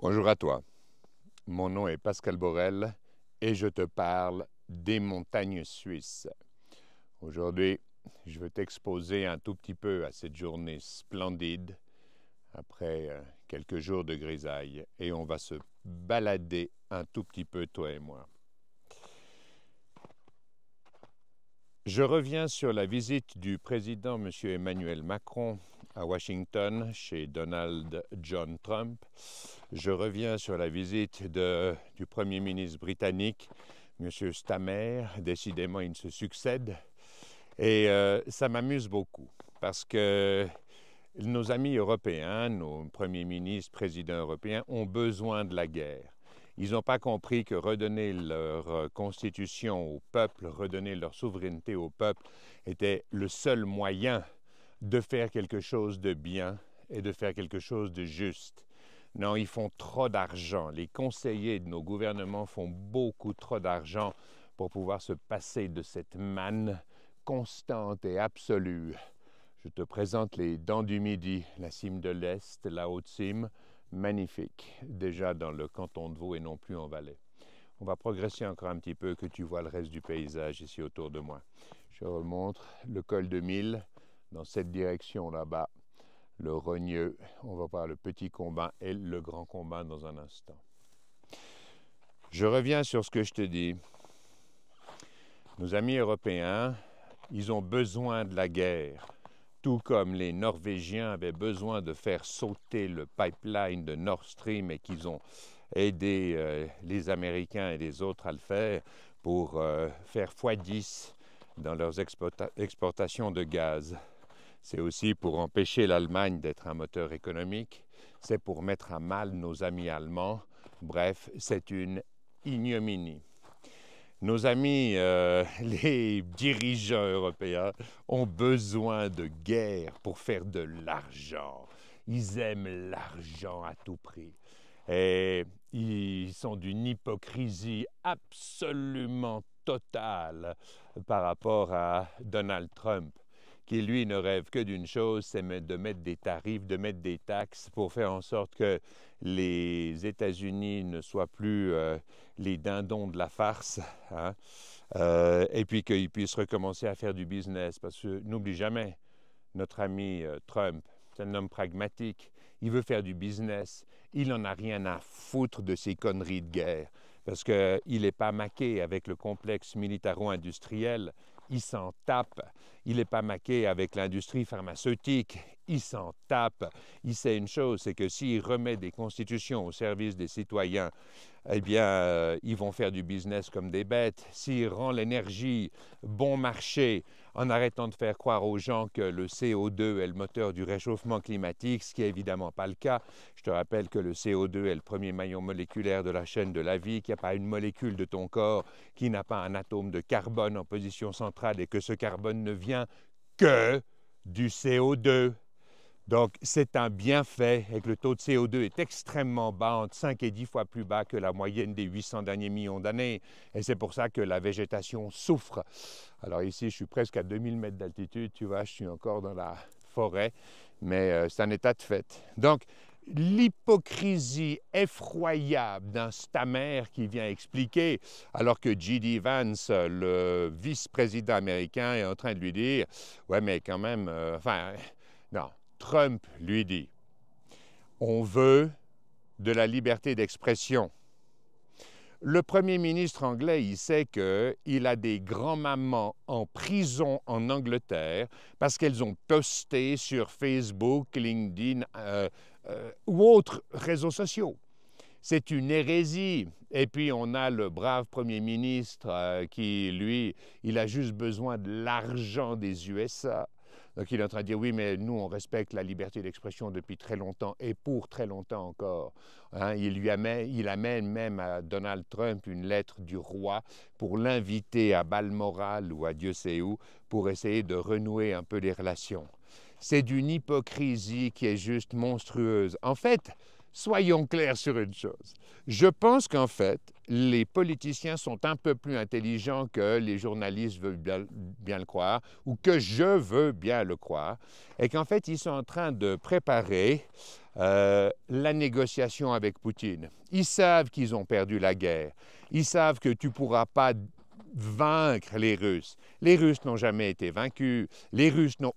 Bonjour à toi, mon nom est Pascal Borel et je te parle des montagnes suisses. Aujourd'hui, je veux t'exposer un tout petit peu à cette journée splendide après quelques jours de grisaille et on va se balader un tout petit peu, toi et moi. Je reviens sur la visite du président M. Emmanuel Macron à Washington chez Donald John Trump. Je reviens sur la visite du Premier ministre britannique, M. Starmer. Décidément, il se succède. Et ça m'amuse beaucoup parce que nos amis européens, nos premiers ministres, présidents européens ont besoin de la guerre. Ils n'ont pas compris que redonner leur constitution au peuple, redonner leur souveraineté au peuple était le seul moyen de faire quelque chose de bien et de faire quelque chose de juste. Non, ils font trop d'argent. Les conseillers de nos gouvernements font beaucoup trop d'argent pour pouvoir se passer de cette manne constante et absolue. Je te présente les Dents du Midi, la cime de l'Est, la haute cime, magnifique, déjà dans le canton de Vaud et non plus en Valais. On va progresser encore un petit peu, que tu vois le reste du paysage ici autour de moi. Je remonte le col de Mille, dans cette direction là-bas, le Rogneux, on va voir le petit combat et le grand combat dans un instant. Je reviens sur ce que je te dis. Nos amis européens, ils ont besoin de la guerre. Tout comme les Norvégiens avaient besoin de faire sauter le pipeline de Nord Stream et qu'ils ont aidé les Américains et les autres à le faire pour faire x10 dans leurs exportations de gaz. C'est aussi pour empêcher l'Allemagne d'être un moteur économique, c'est pour mettre à mal nos amis allemands. Bref, c'est une ignominie. Nos amis, les dirigeants européens, ont besoin de guerre pour faire de l'argent. Ils aiment l'argent à tout prix. Et ils sont d'une hypocrisie absolument totale par rapport à Donald Trump, qui lui ne rêve que d'une chose, c'est de mettre des tarifs, de mettre des taxes pour faire en sorte que les États-Unis ne soient plus les dindons de la farce, hein? Et puis qu'ils puissent recommencer à faire du business. Parce que n'oublie jamais, notre ami Trump, c'est un homme pragmatique, il veut faire du business, il n'en a rien à foutre de ces conneries de guerre, parce qu'il n'est pas maqué avec le complexe militaro-industriel, il s'en tape. Il n'est pas maqué avec l'industrie pharmaceutique, il s'en tape. Il sait une chose, c'est que s'il remet des constitutions au service des citoyens, eh bien, ils vont faire du business comme des bêtes. S'il rend l'énergie bon marché, en arrêtant de faire croire aux gens que le CO2 est le moteur du réchauffement climatique, ce qui n'est évidemment pas le cas. Je te rappelle que le CO2 est le premier maillon moléculaire de la chaîne de la vie, qu'il n'y a pas une molécule de ton corps qui n'a pas un atome de carbone en position centrale et que ce carbone ne vient que du CO2. Donc, c'est un bienfait et que le taux de CO2 est extrêmement bas, entre 5 et 10 fois plus bas que la moyenne des 800 derniers millions d'années. Et c'est pour ça que la végétation souffre. Alors ici, je suis presque à 2000 mètres d'altitude, tu vois, je suis encore dans la forêt, mais c'est un état de fait. Donc, l'hypocrisie effroyable d'un Starmer qui vient expliquer, alors que J.D. Vance, le vice-président américain, est en train de lui dire « Ouais, mais quand même, non. » Trump lui dit, on veut de la liberté d'expression. Le premier ministre anglais, il sait qu'il a des grands-mamans en prison en Angleterre parce qu'elles ont posté sur Facebook, LinkedIn ou autres réseaux sociaux. C'est une hérésie. Et puis, on a le brave premier ministre qui, lui, il a juste besoin de l'argent des USA. Donc, il est en train de dire, oui, mais nous, on respecte la liberté d'expression depuis très longtemps et pour très longtemps encore. Hein, il amène même à Donald Trump une lettre du roi pour l'inviter à Balmoral ou à Dieu sait où pour essayer de renouer un peu les relations. C'est d'une hypocrisie qui est juste monstrueuse. En fait, soyons clairs sur une chose. Je pense qu'en fait, les politiciens sont un peu plus intelligents que les journalistes veulent bien le croire, ou que je veux bien le croire, et qu'en fait, ils sont en train de préparer la négociation avec Poutine. Ils savent qu'ils ont perdu la guerre. Ils savent que tu ne pourras pas vaincre les Russes. Les Russes n'ont jamais été vaincus. Les Russes n'ont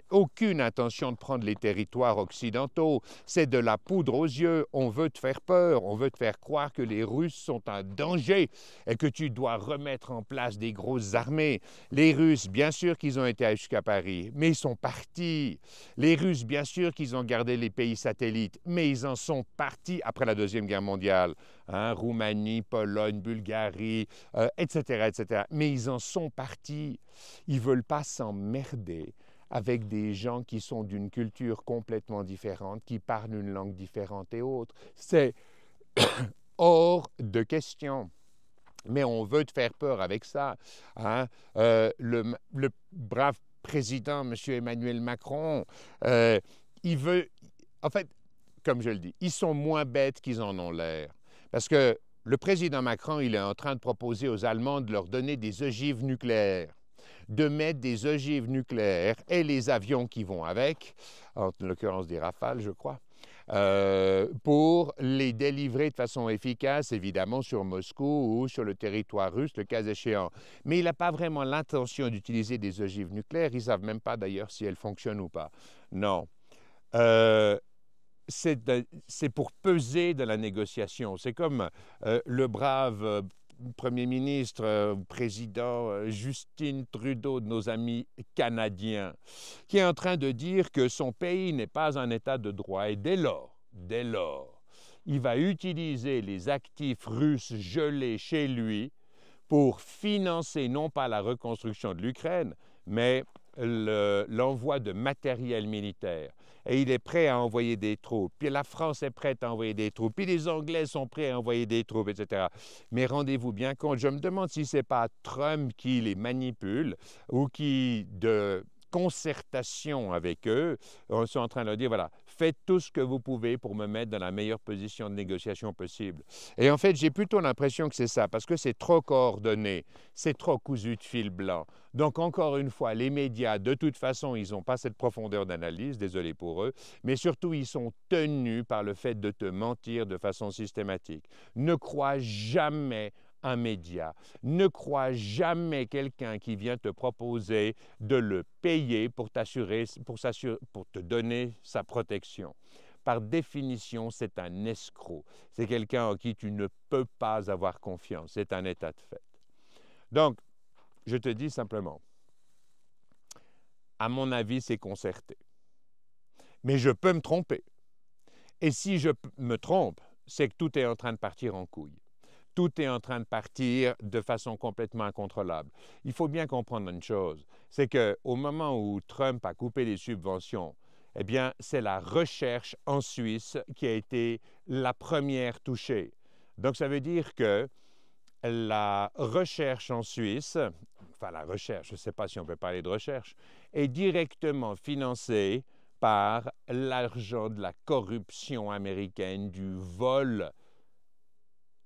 aucune intention de prendre les territoires occidentaux. C'est de la poudre aux yeux. On veut te faire peur. On veut te faire croire que les Russes sont un danger et que tu dois remettre en place des grosses armées. Les Russes, bien sûr qu'ils ont été jusqu'à Paris, mais ils sont partis. Les Russes, bien sûr qu'ils ont gardé les pays satellites, mais ils en sont partis après la Deuxième Guerre mondiale. Roumanie, Pologne, Bulgarie, etc., etc. Mais ils en sont partis. Ils ne veulent pas s'emmerder avec des gens qui sont d'une culture complètement différente, qui parlent une langue différente et autres. C'est hors de question. Mais on veut te faire peur avec ça. Le brave président, M. Emmanuel Macron, il veut... En fait, comme je le dis, ils sont moins bêtes qu'ils en ont l'air. Parce que le président Macron, il est en train de proposer aux Allemands de leur donner des ogives nucléaires, de mettre des ogives nucléaires et les avions qui vont avec, en l'occurrence des Rafales, je crois, pour les délivrer de façon efficace, évidemment, sur Moscou ou sur le territoire russe, le cas échéant. Mais il n'a pas vraiment l'intention d'utiliser des ogives nucléaires. Ils ne savent même pas d'ailleurs si elles fonctionnent ou pas. Non. C'est pour peser de la négociation. C'est comme le brave Premier ministre, président Justin Trudeau de nos amis canadiens, qui est en train de dire que son pays n'est pas un état de droit. Et dès lors, il va utiliser les actifs russes gelés chez lui pour financer non pas la reconstruction de l'Ukraine, mais l'envoi de matériel militaire. Et il est prêt à envoyer des troupes. Puis la France est prête à envoyer des troupes. Puis les Anglais sont prêts à envoyer des troupes, etc. Mais rendez-vous bien compte, je me demande si ce n'est pas Trump qui les manipule ou qui, de concertation avec eux, sont en train de leur dire, voilà, faites tout ce que vous pouvez pour me mettre dans la meilleure position de négociation possible. Et en fait, j'ai plutôt l'impression que c'est ça, parce que c'est trop coordonné, c'est trop cousu de fil blanc. Donc, encore une fois, les médias, de toute façon, ils n'ont pas cette profondeur d'analyse, désolé pour eux, mais surtout, ils sont tenus par le fait de te mentir de façon systématique. Ne crois jamais un média. Ne crois jamais quelqu'un qui vient te proposer de le payer pour te donner sa protection. Par définition, c'est un escroc. C'est quelqu'un en qui tu ne peux pas avoir confiance. C'est un état de fait. Donc, je te dis simplement, à mon avis, c'est concerté. Mais je peux me tromper. Et si je me trompe, c'est que tout est en train de partir en couille. Tout est en train de partir de façon complètement incontrôlable. Il faut bien comprendre une chose, c'est qu'au moment où Trump a coupé les subventions, eh bien, c'est la recherche en Suisse qui a été la première touchée. Donc, ça veut dire que la recherche en Suisse, enfin la recherche, je ne sais pas si on peut parler de recherche, est directement financée par l'argent de la corruption américaine, du vol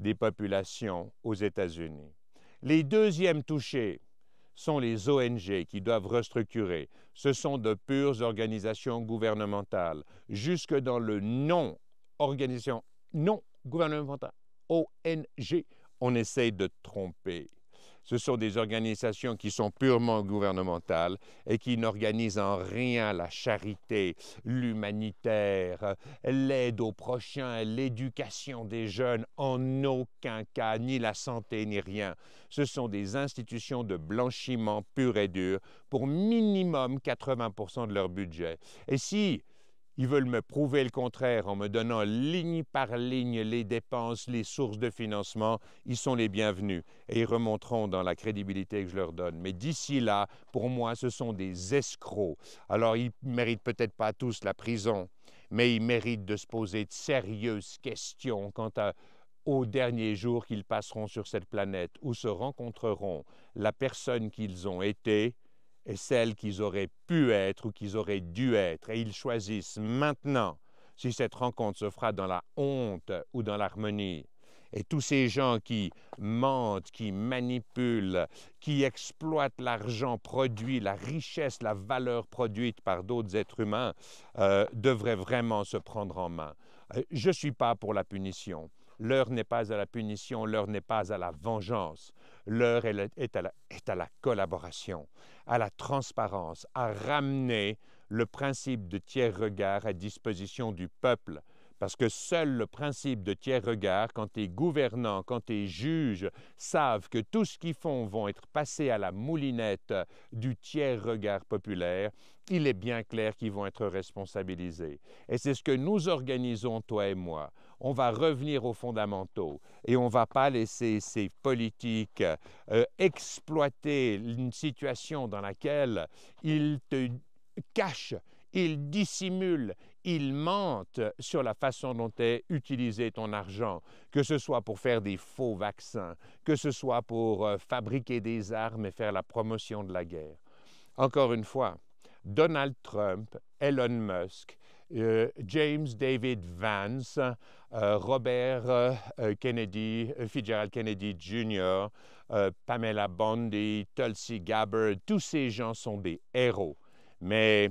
des populations aux États-Unis. Les deuxièmes touchés sont les ONG qui doivent restructurer. Ce sont de pures organisations gouvernementales. Jusque dans le non-organisation non gouvernementale, ONG, on essaye de tromper. Ce sont des organisations qui sont purement gouvernementales et qui n'organisent en rien la charité, l'humanitaire, l'aide aux prochains, l'éducation des jeunes, en aucun cas, ni la santé, ni rien. Ce sont des institutions de blanchiment pur et dur pour minimum 80% de leur budget. Et si ils veulent me prouver le contraire en me donnant ligne par ligne les dépenses, les sources de financement, ils sont les bienvenus et ils remonteront dans la crédibilité que je leur donne. Mais d'ici là, pour moi, ce sont des escrocs. Alors, ils ne méritent peut-être pas tous la prison, mais ils méritent de se poser de sérieuses questions quant aux derniers jours qu'ils passeront sur cette planète, où se rencontreront la personne qu'ils ont été et celle qu'ils auraient pu être ou qu'ils auraient dû être. Et ils choisissent maintenant si cette rencontre se fera dans la honte ou dans l'harmonie. Et tous ces gens qui mentent, qui manipulent, qui exploitent l'argent produit, la richesse, la valeur produite par d'autres êtres humains, devraient vraiment se prendre en main. Je ne suis pas pour la punition. L'heure n'est pas à la punition, l'heure n'est pas à la vengeance. L'heure est à la collaboration, à la transparence, à ramener le principe de tiers regard à disposition du peuple. Parce que seul le principe de tiers regard, quand tes gouvernants, quand tes juges savent que tout ce qu'ils font vont être passés à la moulinette du tiers regard populaire, il est bien clair qu'ils vont être responsabilisés. Et c'est ce que nous organisons, toi et moi. On va revenir aux fondamentaux et on ne va pas laisser ces politiques exploiter une situation dans laquelle ils te cachent, ils dissimulent, ils mentent sur la façon dont est utilisé ton argent, que ce soit pour faire des faux vaccins, que ce soit pour fabriquer des armes et faire la promotion de la guerre. Encore une fois, Donald Trump, Elon Musk, James David Vance, Robert Kennedy, Fitzgerald Kennedy Jr., Pamela Bondi, Tulsi Gabbard, tous ces gens sont des héros. Mais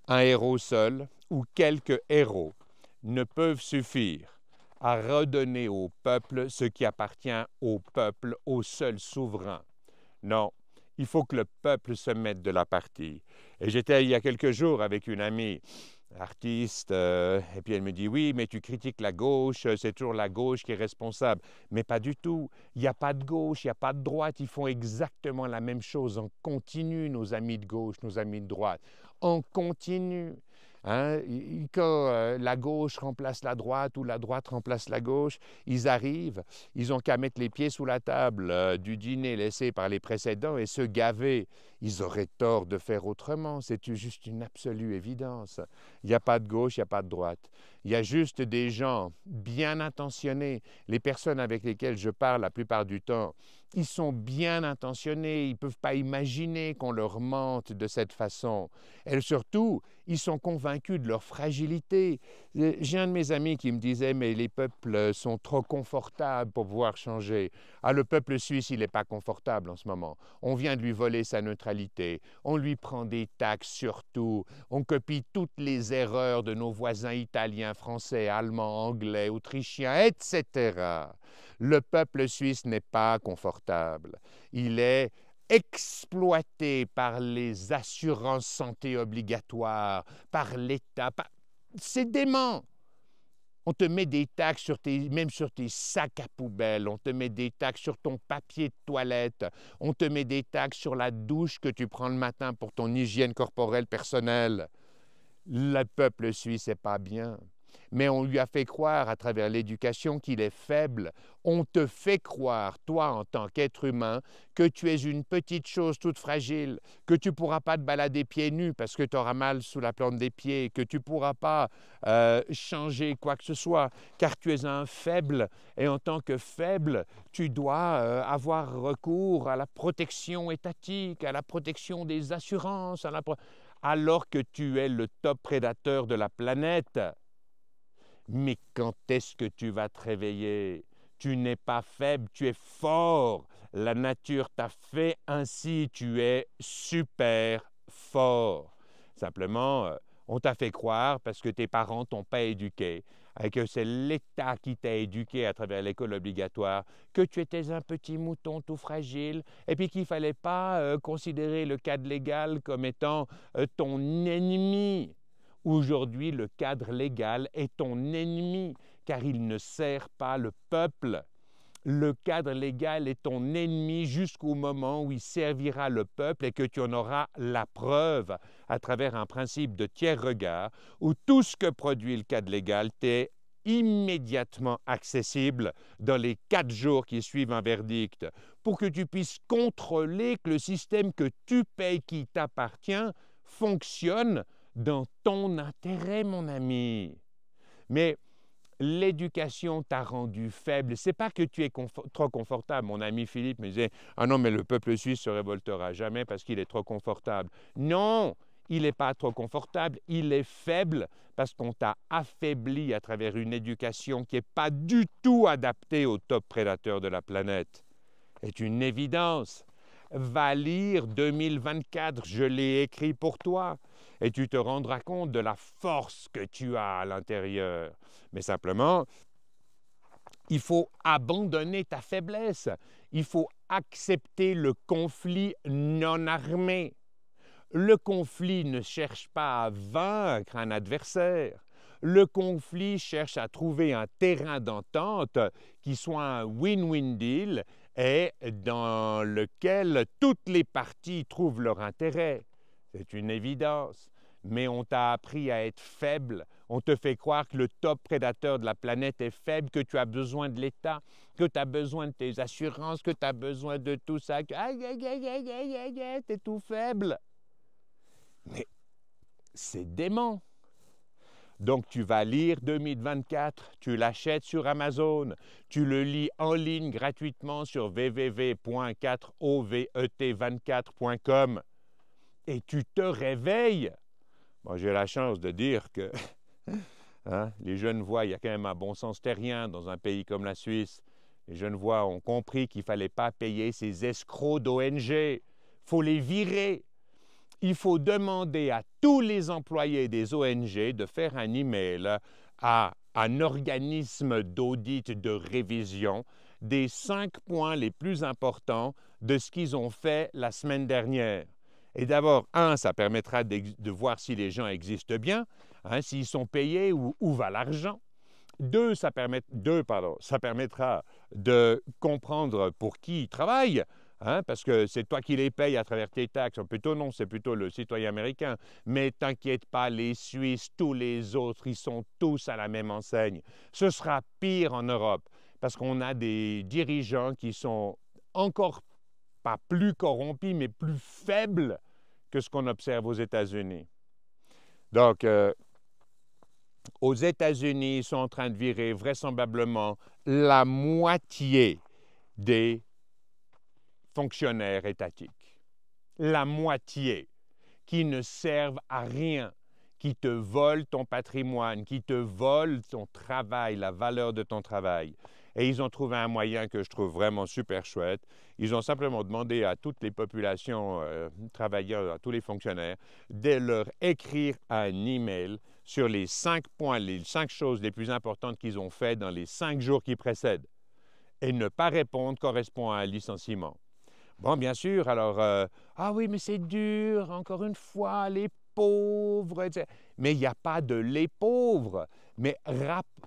un héros seul ou quelques héros ne peuvent suffire à redonner au peuple ce qui appartient au peuple, au seul souverain. Non, il faut que le peuple se mette de la partie. Et j'étais il y a quelques jours avec une amie artiste, et puis elle me dit « Oui, mais tu critiques la gauche, c'est toujours la gauche qui est responsable. » Mais pas du tout. Il n'y a pas de gauche, il n'y a pas de droite. Ils font exactement la même chose en continu, nos amis de gauche, nos amis de droite. En continu. Hein? Quand la gauche remplace la droite ou la droite remplace la gauche, ils arrivent, ils n'ont qu'à mettre les pieds sous la table du dîner laissé par les précédents et se gaver. Ils auraient tort de faire autrement, c'est juste une absolue évidence. Il n'y a pas de gauche, il n'y a pas de droite. Il y a juste des gens bien intentionnés. Les personnes avec lesquelles je parle la plupart du temps, ils sont bien intentionnés, ils ne peuvent pas imaginer qu'on leur mente de cette façon. Et surtout, ils sont convaincus de leur fragilité. J'ai un de mes amis qui me disait « Mais les peuples sont trop confortables pour pouvoir changer. » Ah, le peuple suisse, il n'est pas confortable en ce moment. On vient de lui voler sa neutralité. On lui prend des taxes sur tout. On copie toutes les erreurs de nos voisins italiens, français, allemands, anglais, autrichiens, etc. Le peuple suisse n'est pas confortable. Il est exploité par les assurances santé obligatoires, par l'État. C'est dément. On te met des taxes même sur tes sacs à poubelle, on te met des taxes sur ton papier de toilette, on te met des taxes sur la douche que tu prends le matin pour ton hygiène corporelle personnelle. Le peuple suisse n'est pas bien. Mais on lui a fait croire à travers l'éducation qu'il est faible. On te fait croire, toi en tant qu'être humain, que tu es une petite chose toute fragile, que tu ne pourras pas te balader pieds nus parce que tu auras mal sous la plante des pieds, que tu ne pourras pas changer quoi que ce soit, car tu es un faible. Et en tant que faible, tu dois avoir recours à la protection étatique, à la protection des assurances, alors que tu es le top prédateur de la planète. Mais quand est-ce que tu vas te réveiller? Tu n'es pas faible, tu es fort. La nature t'a fait ainsi, tu es super fort. Simplement, on t'a fait croire, parce que tes parents t'ont pas éduqué, et que c'est l'État qui t'a éduqué à travers l'école obligatoire, que tu étais un petit mouton tout fragile, et puis qu'il ne fallait pas considérer le cadre légal comme étant ton ennemi. Aujourd'hui, le cadre légal est ton ennemi, car il ne sert pas le peuple. Le cadre légal est ton ennemi jusqu'au moment où il servira le peuple et que tu en auras la preuve à travers un principe de tiers regard, où tout ce que produit le cadre légal t'est immédiatement accessible dans les 4 jours qui suivent un verdict, pour que tu puisses contrôler que le système que tu payes qui t'appartient fonctionne dans ton intérêt, mon ami. Mais l'éducation t'a rendu faible. Ce n'est pas que tu es trop confortable. Mon ami Philippe me disait « Ah non, mais le peuple suisse ne se révoltera jamais parce qu'il est trop confortable. » Non, il n'est pas trop confortable, il est faible parce qu'on t'a affaibli à travers une éducation qui n'est pas du tout adaptée aux top prédateurs de la planète. C'est une évidence. Va lire 2024, je l'ai écrit pour toi, et tu te rendras compte de la force que tu as à l'intérieur. Mais simplement, il faut abandonner ta faiblesse. Il faut accepter le conflit non armé. Le conflit ne cherche pas à vaincre un adversaire. Le conflit cherche à trouver un terrain d'entente qui soit un win-win deal et dans lequel toutes les parties trouvent leur intérêt. C'est une évidence. Mais on t'a appris à être faible. On te fait croire que le top prédateur de la planète est faible, que tu as besoin de l'État, que tu as besoin de tes assurances, que tu as besoin de tout ça, que t'es tout faible. Mais c'est dément. Donc tu vas lire 2024, tu l'achètes sur Amazon, tu le lis en ligne gratuitement sur www.4ovet24.com et tu te réveilles. Moi, j'ai la chance de dire que les Genevois, il y a quand même un bon sens terrien dans un pays comme la Suisse. Les Genevois ont compris qu'il ne fallait pas payer ces escrocs d'ONG. Il faut les virer. Il faut demander à tous les employés des ONG de faire un email à un organisme d'audit de révision des 5 points les plus importants de ce qu'ils ont fait la semaine dernière. Et d'abord, ça permettra de voir si les gens existent bien, s'ils sont payés, où va l'argent. Ça permettra de comprendre pour qui ils travaillent, parce que c'est toi qui les payes à travers tes taxes. Plutôt non, c'est plutôt le citoyen américain. Mais t'inquiète pas, les Suisses, tous les autres, ils sont tous à la même enseigne. Ce sera pire en Europe, parce qu'on a des dirigeants qui sont encore pas plus corrompus, mais plus faibles que ce qu'on observe aux États-Unis. Donc, aux États-Unis, ils sont en train de virer vraisemblablement la moitié des fonctionnaires étatiques. La moitié qui ne servent à rien, qui te volent ton patrimoine, qui te volent ton travail, la valeur de ton travail. Et ils ont trouvé un moyen que je trouve vraiment super chouette. Ils ont simplement demandé à toutes les populations travailleurs, à tous les fonctionnaires, de leur écrire un email sur les 5 points, les 5 choses les plus importantes qu'ils ont fait dans les 5 jours qui précèdent. Et ne pas répondre correspond à un licenciement. Bon, bien sûr, alors, ah oui, mais c'est dur, encore une fois, les pauvres, etc. Mais il n'y a pas de les pauvres. Mais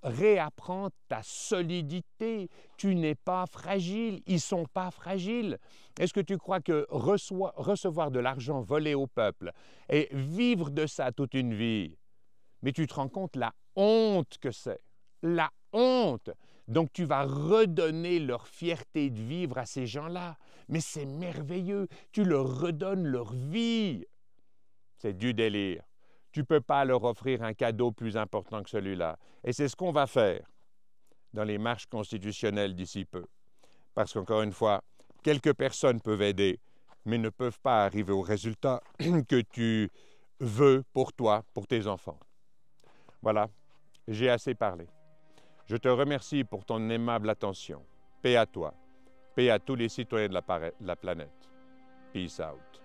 réapprends ta solidité. Tu n'es pas fragile. Ils ne sont pas fragiles. Est-ce que tu crois que recevoir de l'argent volé au peuple et vivre de ça toute une vie, mais tu te rends compte la honte que c'est? La honte! Donc, tu vas redonner leur fierté de vivre à ces gens-là. Mais c'est merveilleux. Tu leur redonnes leur vie. C'est du délire. Tu ne peux pas leur offrir un cadeau plus important que celui-là. Et c'est ce qu'on va faire dans les marches constitutionnelles d'ici peu. Parce qu'encore une fois, quelques personnes peuvent aider, mais ne peuvent pas arriver au résultat que tu veux pour toi, pour tes enfants. Voilà, j'ai assez parlé. Je te remercie pour ton aimable attention. Paix à toi. Paix à tous les citoyens de la planète. Peace out.